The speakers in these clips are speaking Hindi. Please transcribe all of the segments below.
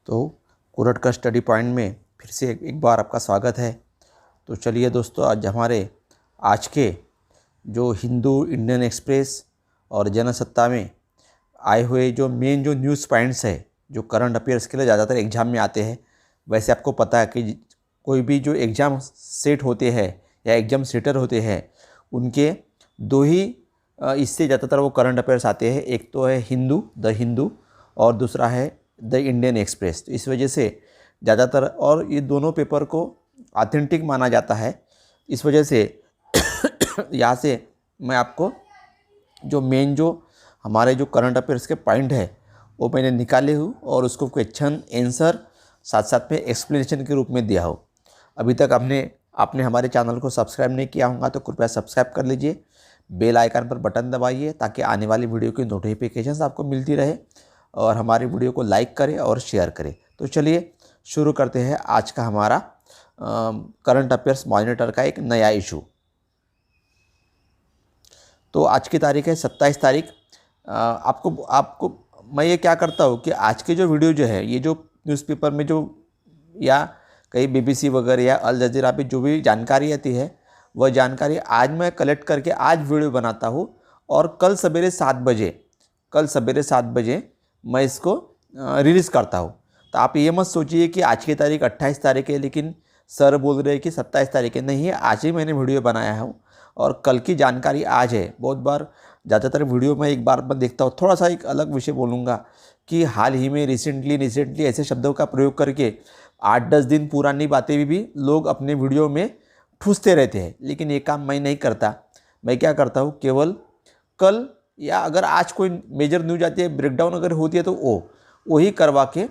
तो कुरट का स्टडी पॉइंट में फिर से एक बार आपका स्वागत है। तो चलिए दोस्तों, आज के जो हिंदू, इंडियन एक्सप्रेस और जनसत्ता में आए हुए जो मेन जो न्यूज़ पॉइंट्स है, जो करंट अफेयर्स के लिए ज़्यादातर एग्ज़ाम में आते हैं। वैसे आपको पता है कि कोई भी जो एग्ज़ाम सेट होते हैं या एग्ज़ाम सेटर होते हैं, उनके दो ही इससे ज़्यादातर वो करंट अफेयर्स आते हैं। एक तो है द हिंदू और दूसरा है द इंडियन एक्सप्रेस। तो इस वजह से ज़्यादातर, और ये दोनों पेपर को ऑथेंटिक माना जाता है। इस वजह से यहाँ से मैं आपको जो हमारे जो करंट अफेयर्स के पॉइंट है वो मैंने निकाले हूँ और उसको क्वेश्चन आंसर साथ साथ में एक्सप्लेनेशन के रूप में दिया हो। अभी तक आपने हमारे चैनल को सब्सक्राइब नहीं किया होगा तो कृपया सब्सक्राइब कर लीजिए, बेल आइकन पर बटन दबाइए ताकि आने वाली वीडियो की नोटिफिकेशंस आपको मिलती रहे, और हमारी वीडियो को लाइक करें और शेयर करें। तो चलिए शुरू करते हैं आज का हमारा करंट अफेयर्स मॉनिटर का एक नया इशू। तो आज की तारीख है 27 तारीख। आपको मैं ये क्या करता हूँ कि आज के जो वीडियो जो है, ये जो न्यूज़पेपर में जो या कई BBC वगैरह या अल जज़ीरा पे जो भी जानकारी आती है, वह जानकारी आज मैं कलेक्ट करके आज वीडियो बनाता हूँ और कल सवेरे 7 बजे मैं इसको रिलीज़ करता हूँ। तो आप ये मत सोचिए कि आज की तारीख 28 तारीख है लेकिन सर बोल रहे हैं कि 27 तारीख है। नहीं है, आज ही मैंने वीडियो बनाया हूँ और कल की जानकारी आज है। बहुत बार ज़्यादातर वीडियो में एक बार मैं देखता हूँ। थोड़ा सा एक अलग विषय बोलूँगा कि हाल ही में रिसेंटली ऐसे शब्दों का प्रयोग करके 8-10 दिन पुरानी बातें भी लोग अपने वीडियो में ठूसते रहते हैं, लेकिन ये काम मैं नहीं करता। मैं क्या करता हूँ, केवल कल या अगर आज कोई मेजर न्यूज आती है, ब्रेकडाउन अगर होती है तो वही करवा के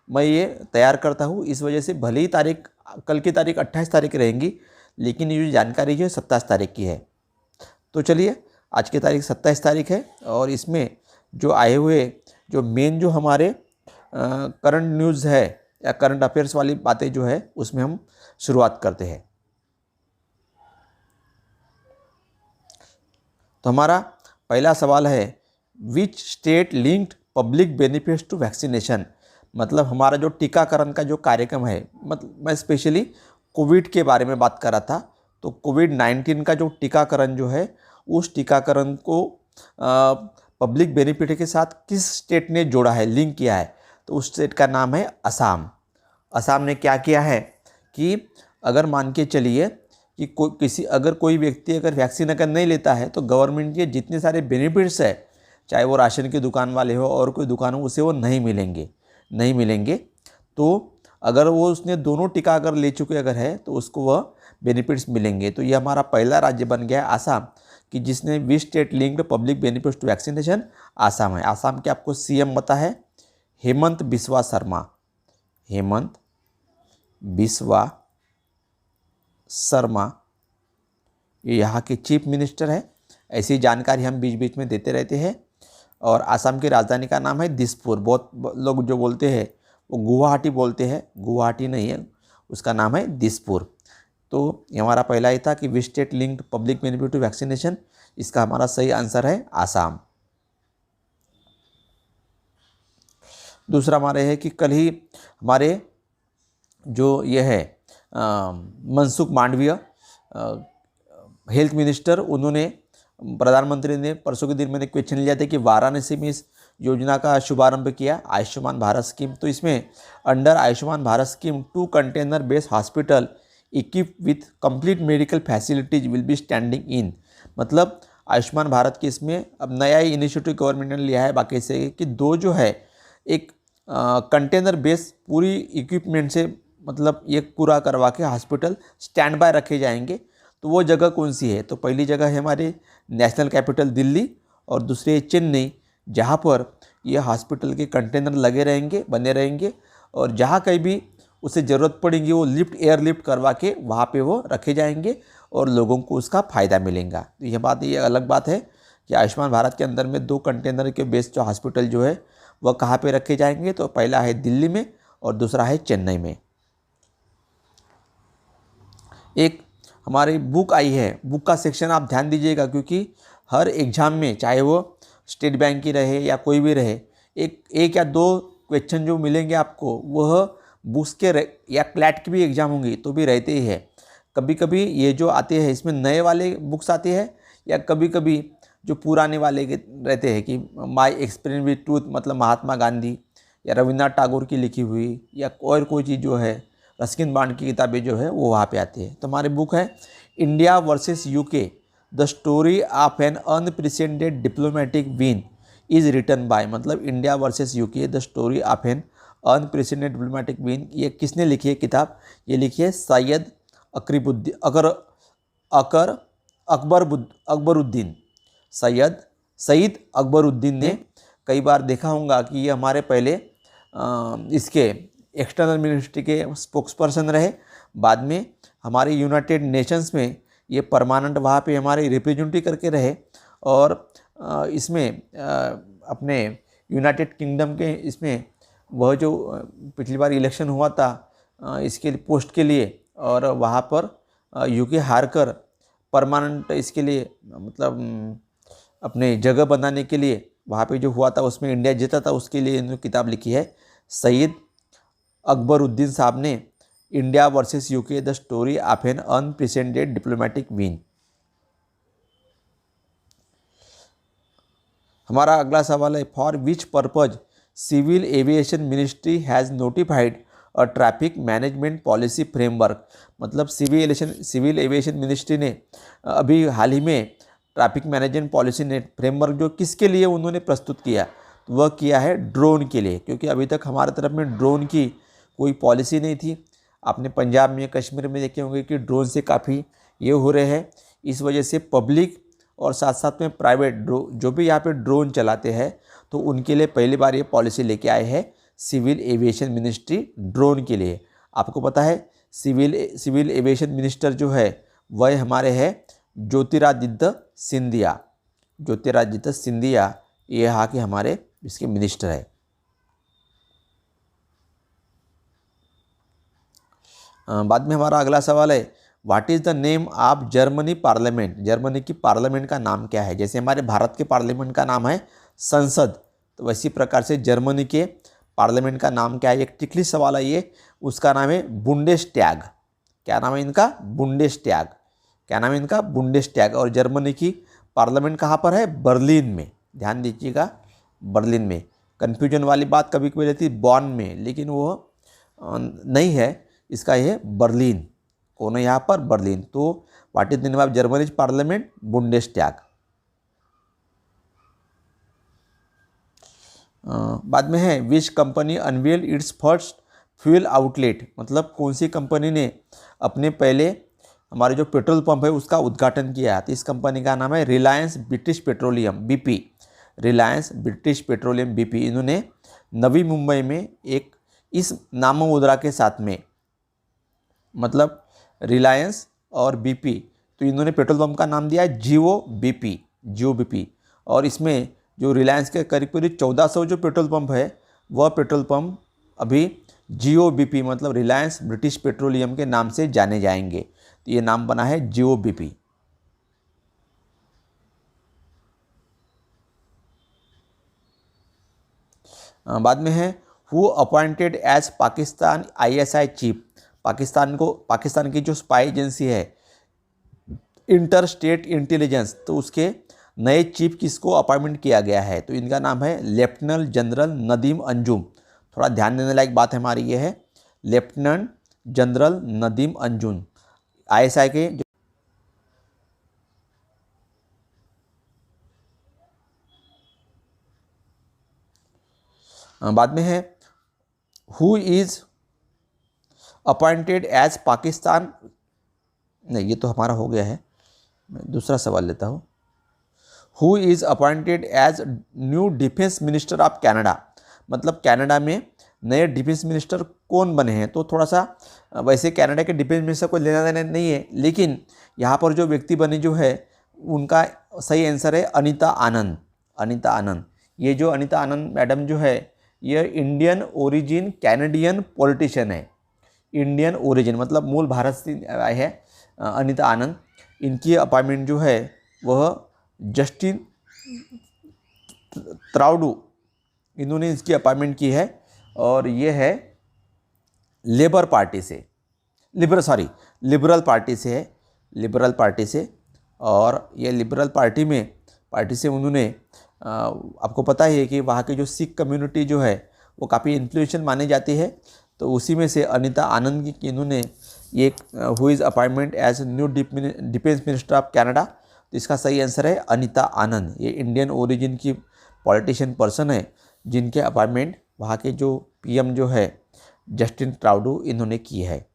मैं ये तैयार करता हूँ। इस वजह से भले ही कल की तारीख 28 तारीख रहेंगी, लेकिन ये जो जानकारी जो है 27 तारीख की है। तो चलिए, आज की तारीख 27 तारीख है और इसमें जो आए हुए जो मेन जो हमारे करंट न्यूज़ है या करंट अफेयर्स वाली बातें जो है, उसमें हम शुरुआत करते हैं। तो हमारा पहला सवाल है, which state linked public benefits to vaccination. मतलब हमारा जो टीकाकरण का जो कार्यक्रम है, मतलब मैं स्पेशली कोविड के बारे में बात कर रहा था। तो कोविड-19 का जो टीकाकरण जो है, उस टीकाकरण को पब्लिक बेनिफिट के साथ किस स्टेट ने जोड़ा है, लिंक किया है? तो उस स्टेट का नाम है असम। असम ने क्या किया है कि अगर मान के चलिए कि अगर कोई व्यक्ति अगर वैक्सीन अगर नहीं लेता है तो गवर्नमेंट के जितने सारे बेनिफिट्स है, चाहे वो राशन की दुकान वाले हो और कोई दुकान हो, उसे वो नहीं मिलेंगे। तो अगर वो उसने दोनों टीका अगर ले चुके अगर है तो उसको वह बेनिफिट्स मिलेंगे। तो ये हमारा पहला राज्य बन गया है आसाम, कि जिसने which state linked public benefits to vaccination, Assam है। आसाम के आपको CM पता है, हेमंत बिस्वा शर्मा, ये यहाँ के चीफ मिनिस्टर है। ऐसी जानकारी हम बीच बीच में देते रहते हैं। और आसाम की राजधानी का नाम है दिसपुर। बहुत लोग जो बोलते हैं वो गुवाहाटी बोलते हैं, गुवाहाटी नहीं है, उसका नाम है दिसपुर। तो ये हमारा पहला ही था कि which state linked public benefit to vaccination, इसका हमारा सही आंसर है आसाम। दूसरा हमारे है कि कल ही हमारे जो ये है मनसुख मांडविया, हेल्थ मिनिस्टर, उन्होंने, प्रधानमंत्री ने परसों के दिन मैंने क्वेश्चन लिया था कि वाराणसी में इस योजना का शुभारंभ किया, आयुष्मान भारत स्कीम। तो इसमें under Ayushman Bharat scheme 2 container based hospital equip with complete medical facilities will be standing in. मतलब आयुष्मान भारत के इसमें अब नया ही इनिशिएटिव गवर्नमेंट ने लिया है बाकी से, कि 2 जो है एक कंटेनर बेस पूरी इक्विपमेंट से, मतलब ये पूरा करवा के हॉस्पिटल स्टैंड बाय रखे जाएंगे। तो वो जगह कौन सी है? तो पहली जगह है हमारे नेशनल कैपिटल दिल्ली और दूसरी है चेन्नई, जहाँ पर ये हॉस्पिटल के कंटेनर बने रहेंगे और जहाँ कहीं भी उसे ज़रूरत पड़ेगी वो एयर लिफ्ट करवा के वहाँ पे वो रखे जाएंगे और लोगों को उसका फ़ायदा मिलेगा। तो ये अलग बात है कि आयुष्मान भारत के अंदर में 2 कंटेनर के बेस जो हॉस्पिटल जो है वह कहाँ पे रखे जाएंगे? तो पहला है दिल्ली में और दूसरा है चेन्नई में। एक हमारी बुक आई है, बुक का सेक्शन आप ध्यान दीजिएगा, क्योंकि हर एग्ज़ाम में, चाहे वो स्टेट बैंक की रहे या कोई भी रहे, एक या दो क्वेश्चन जो मिलेंगे आपको वह बुक्स के या क्लैट की भी एग्ज़ाम होंगी तो भी रहते ही है। कभी कभी ये जो आते हैं इसमें नए वाले बुक्स आते हैं या कभी कभी जो पुराने वाले के रहते हैं कि माय एक्सपीरियंस विद ट्रूथ मतलब महात्मा गांधी या रविन्द्रनाथ टैगोर की लिखी हुई या और कोई चीज़ जो है रस्किन बॉन्ड की किताबें जो है वो वहाँ पे आती है। तो हमारी बुक है India versus UK the story of an unprecedented diplomatic win is written by, मतलब India versus UK the story of an unprecedented diplomatic win, ये किसने लिखी है किताब? ये लिखी है सैयद अकबरुद्दीन सईद अकबरुद्दीन ने। कई बार देखा होगा कि ये हमारे पहले इसके एक्सटर्नल मिनिस्ट्री के स्पोक्सपर्सन रहे, बाद में हमारे यूनाइटेड नेशंस में ये परमानेंट वहाँ पे हमारे रिप्रेजेंटेटिव करके रहे, और इसमें अपने यूनाइटेड किंगडम के इसमें वह जो पिछली बार इलेक्शन हुआ था इसके पोस्ट के लिए, और वहाँ पर यूके हार कर परमानेंट इसके लिए मतलब अपने जगह बनाने के लिए वहाँ पे जो हुआ था उसमें इंडिया जीता था, उसके लिए इन्होंने किताब लिखी है सईद अकबरुद्दीन साहब ने, India versus UK the story of an unprecedented diplomatic win. हमारा अगला सवाल है for which purpose civil aviation ministry has notified a traffic management policy framework, मतलब सिविल एविएशन मिनिस्ट्री ने अभी हाल ही में ट्रैफिक मैनेजमेंट पॉलिसी ने फ्रेमवर्क जो किसके लिए उन्होंने प्रस्तुत किया, तो वह किया है ड्रोन के लिए, क्योंकि अभी तक हमारे तरफ में ड्रोन की कोई पॉलिसी नहीं थी। आपने पंजाब में कश्मीर में देखे होंगे कि ड्रोन से काफ़ी ये हो रहे हैं, इस वजह से पब्लिक और साथ साथ में प्राइवेट जो भी यहाँ पे ड्रोन चलाते हैं तो उनके लिए पहली बार ये पॉलिसी लेके आए हैं सिविल एविएशन मिनिस्ट्री ड्रोन के लिए। आपको पता है सिविल एविएशन मिनिस्टर जो है वह हमारे है ज्योतिरादित्य सिंधिया ये यहाँ के हमारे इसके मिनिस्टर है। बाद में हमारा अगला सवाल है what is the name of Germany parliament, Germany की पार्लियामेंट का नाम क्या है? जैसे हमारे भारत के पार्लियामेंट का नाम है संसद, तो वैसी प्रकार से जर्मनी के पार्लियामेंट का नाम क्या है? एक टिकली सवाल है ये, उसका नाम है बुंडेसटैग। क्या नाम है इनका? बुंडेसटैग। क्या नाम है इनका? बुंडेसटैग। और जर्मनी की पार्लियामेंट कहाँ पर है? बर्लिन में। ध्यान दीजिएगा, बर्लिन में। कन्फ्यूजन वाली बात कभी कभी रहती है बॉन में, लेकिन वो नहीं है, इसका ये बर्लिन। कौन है यहाँ पर? बर्लिन। तो what is the name of Germany parliament? Bundestag. बाद में है which company unveiled its first fuel outlet, मतलब कौन सी कंपनी ने अपने पहले हमारे जो पेट्रोल पंप है उसका उद्घाटन किया? तो इस कंपनी का नाम है Reliance British petroleum BP. Reliance British petroleum BP. इन्होंने नवी मुंबई में एक इस नाम मुद्रा के साथ में, मतलब रिलायंस और बीपी, तो इन्होंने पेट्रोल पंप का नाम दिया है जियो बीपी। और इसमें जो रिलायंस के करीब 1400 जो पेट्रोल पंप है वह पेट्रोल पंप अभी जियो बीपी मतलब रिलायंस ब्रिटिश पेट्रोलियम के नाम से जाने जाएंगे। तो ये नाम बना है जियो बीपी। बाद में है who appointed as Pakistan ISI chief, Pakistan की जो स्पाई एजेंसी है इंटर स्टेट इंटेलिजेंस, तो उसके नए चीफ किसको अपॉइंटमेंट किया गया है? तो इनका नाम है लेफ्टिनेंट जनरल नदीम अंजुम। थोड़ा ध्यान देने लायक बात हमारी ये है, lieutenant general Nadeem Anjum ISI के जो बाद में है who is appointed as Pakistan, नहीं ये तो हमारा हो गया है, मैं दूसरा सवाल लेता हूँ। Who is appointed as new defence minister of Canada, मतलब कनाडा में नए डिफेंस मिनिस्टर कौन बने हैं? तो थोड़ा सा वैसे कनाडा के डिफेंस मिनिस्टर को लेना देना नहीं है, लेकिन यहाँ पर जो व्यक्ति बने जो है उनका सही आंसर है अनीता आनंद। ये जो अनीता आनंद मैडम जो है ये इंडियन ओरिजिन कैनेडियन पॉलिटिशियन है। इंडियन ओरिजिन मतलब मूल भारत से आए हैं अनीता आनंद। इनकी अपॉइंटमेंट जो है वह जस्टिन ट्राउडू, इन्होंने इसकी अपॉइंटमेंट की है और ये है लेबर पार्टी से, लिबरल पार्टी से है, लिबरल पार्टी से। और ये लिबरल पार्टी से उन्होंने आपको पता ही है कि वहाँ की जो सिख कम्युनिटी जो है वो काफ़ी इन्फ्लुएंशियल मानी जाती है। तो उसी में से अनीता आनंद की इन्होंने ये who is appointment as new defence minister of Canada. तो इसका सही आंसर है अनीता आनंद। ये इंडियन ओरिजिन की पॉलिटिशियन पर्सन है जिनके अपॉइंटमेंट वहाँ के जो पीएम जो है जस्टिन ट्रूडो इन्होंने की है।